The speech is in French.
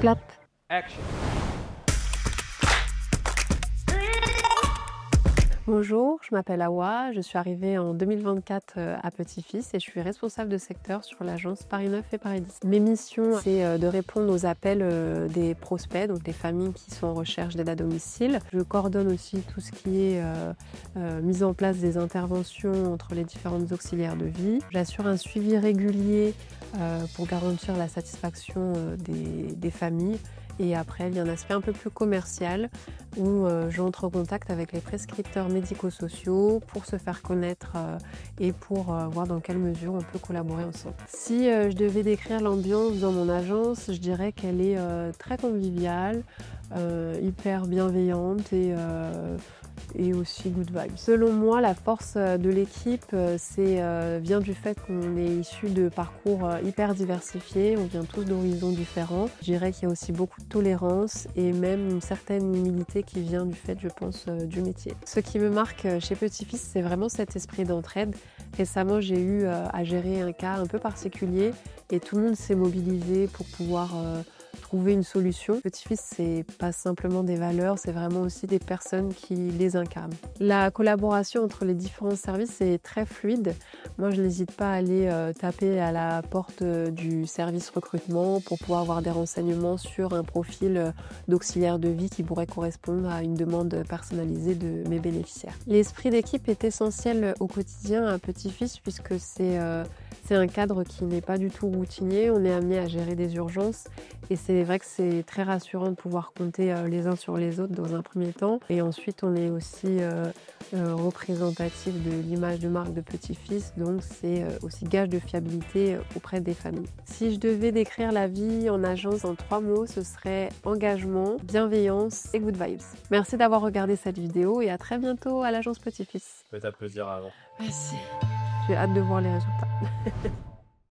Clap. Action. Bonjour, je m'appelle Awa, je suis arrivée en 2024 à Petit-Fils et je suis responsable de secteur sur l'agence Paris 9 et Paris 10. Mes missions, c'est de répondre aux appels des prospects, donc des familles qui sont en recherche d'aide à domicile. Je coordonne aussi tout ce qui est mise en place des interventions entre les différentes auxiliaires de vie. J'assure un suivi régulier pour garantir la satisfaction des familles. Et après, il y a un aspect un peu plus commercial où j'entre en contact avec les prescripteurs médico-sociaux pour se faire connaître et pour voir dans quelle mesure on peut collaborer ensemble. Si je devais décrire l'ambiance dans mon agence, je dirais qu'elle est très conviviale, hyper bienveillante et aussi good vibes. Selon moi, la force de l'équipe vient du fait qu'on est issus de parcours hyper diversifiés, on vient tous d'horizons différents. Je dirais qu'il y a aussi beaucoup de tolérance et même une certaine humilité qui vient du fait, je pense, du métier. Ce qui me marque chez Petit-Fils, c'est vraiment cet esprit d'entraide. Récemment, j'ai eu à gérer un cas un peu particulier et tout le monde s'est mobilisé pour pouvoir trouver une solution. Petit-Fils, c'est pas simplement des valeurs, c'est vraiment aussi des personnes qui les incarnent. La collaboration entre les différents services est très fluide. Moi, je n'hésite pas à aller taper à la porte du service recrutement pour pouvoir avoir des renseignements sur un profil d'auxiliaire de vie qui pourrait correspondre à une demande personnalisée de mes bénéficiaires. L'esprit d'équipe est essentiel au quotidien à Petit-Fils puisque c'est un cadre qui n'est pas du tout routinier. On est amené à gérer des urgences et c'est vrai que c'est très rassurant de pouvoir compter les uns sur les autres dans un premier temps. Et ensuite, on est aussi représentatif de l'image de marque de Petit-Fils, donc c'est aussi gage de fiabilité auprès des familles. Si je devais décrire la vie en agence en 3 mots, ce serait engagement, bienveillance et good vibes. Merci d'avoir regardé cette vidéo et à très bientôt à l'agence Petit-Fils. Je vais t'applaudir avant. Merci. J'ai hâte de voir les résultats.